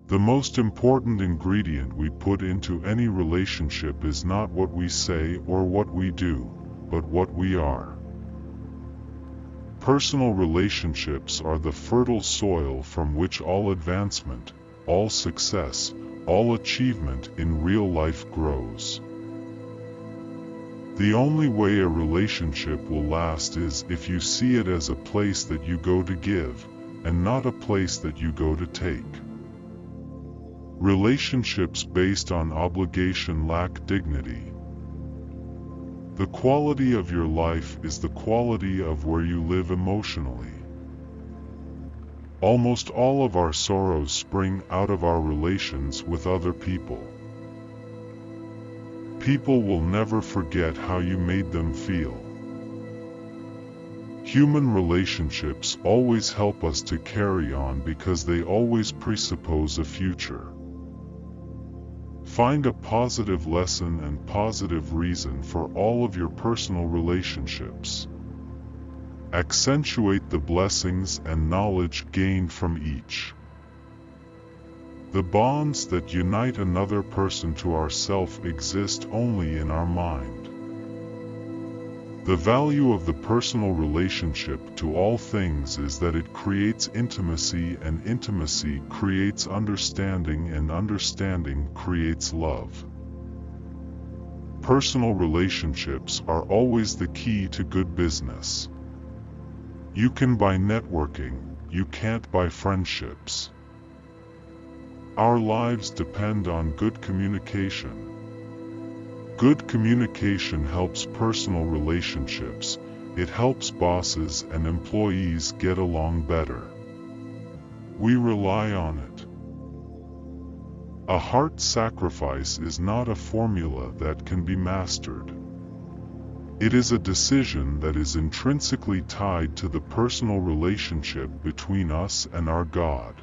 The most important ingredient we put into any relationship is not what we say or what we do, but what we are. Personal relationships are the fertile soil from which all advancement, all success, all achievement in real life grows. The only way a relationship will last is if you see it as a place that you go to give, and not a place that you go to take. Relationships based on obligation lack dignity. The quality of your life is the quality of where you live emotionally. Almost all of our sorrows spring out of our relations with other people. People will never forget how you made them feel. Human relationships always help us to carry on because they always presuppose a future. Find a positive lesson and positive reason for all of your personal relationships. Accentuate the blessings and knowledge gained from each. The bonds that unite another person to ourself exist only in our mind. The value of the personal relationship to all things is that it creates intimacy, and intimacy creates understanding, and understanding creates love. Personal relationships are always the key to good business. You can buy networking, you can't buy friendships. Our lives depend on good communication. Good communication helps personal relationships. It helps bosses and employees get along better. We rely on it. A heart sacrifice is not a formula that can be mastered. It is a decision that is intrinsically tied to the personal relationship between us and our God.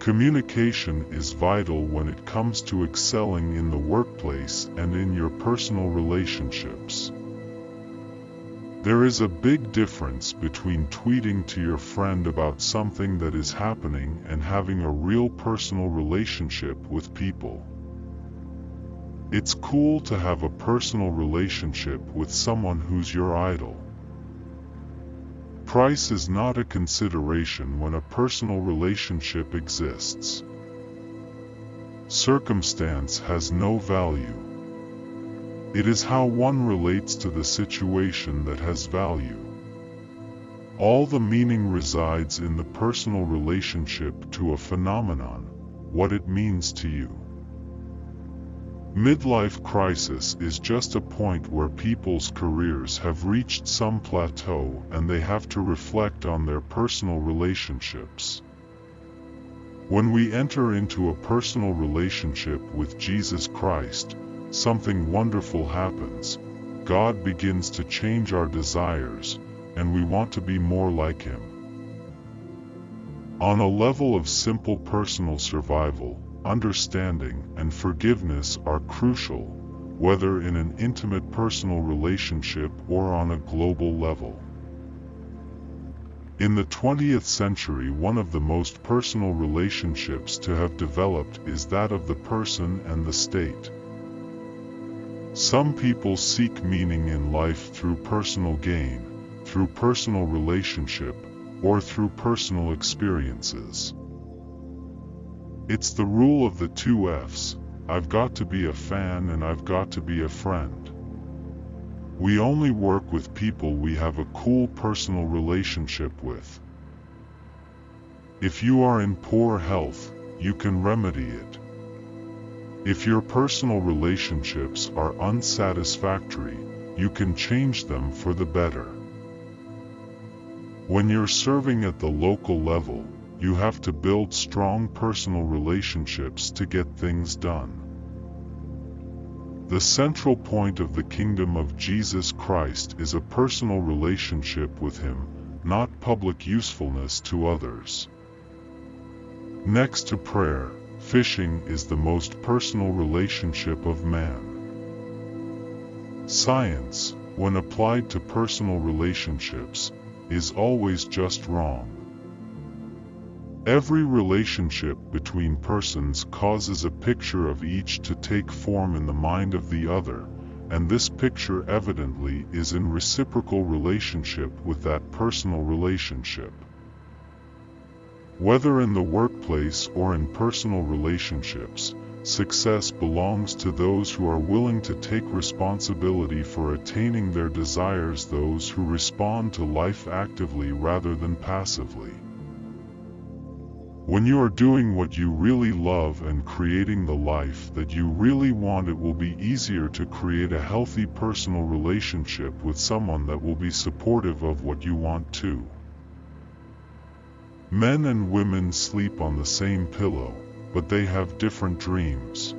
Communication is vital when it comes to excelling in the workplace and in your personal relationships. There is a big difference between tweeting to your friend about something that is happening and having a real personal relationship with people. It's cool to have a personal relationship with someone who's your idol. Price is not a consideration when a personal relationship exists. Circumstance has no value. It is how one relates to the situation that has value. All the meaning resides in the personal relationship to a phenomenon, what it means to you. Midlife crisis is just a point where people's careers have reached some plateau and they have to reflect on their personal relationships. When we enter into a personal relationship with Jesus Christ, something wonderful happens. God begins to change our desires, and we want to be more like Him. On a level of simple personal survival, understanding and forgiveness are crucial, whether in an intimate personal relationship or on a global level. In the 20th century, one of the most personal relationships to have developed is that of the person and the state. Some people seek meaning in life through personal gain, through personal relationship, or through personal experiences. It's the rule of the 2 F's, I've got to be a fan and I've got to be a friend. We only work with people we have a cool personal relationship with. If you are in poor health, you can remedy it. If your personal relationships are unsatisfactory, you can change them for the better. When you're serving at the local level, you have to build strong personal relationships to get things done. The central point of the kingdom of Jesus Christ is a personal relationship with Him, not public usefulness to others. Next to prayer, fishing is the most personal relationship of man. Science, when applied to personal relationships, is always just wrong. Every relationship between persons causes a picture of each to take form in the mind of the other, and this picture evidently is in reciprocal relationship with that personal relationship. Whether in the workplace or in personal relationships, success belongs to those who are willing to take responsibility for attaining their desires, those who respond to life actively rather than passively. When you are doing what you really love and creating the life that you really want, it will be easier to create a healthy personal relationship with someone that will be supportive of what you want too. Men and women sleep on the same pillow, but they have different dreams.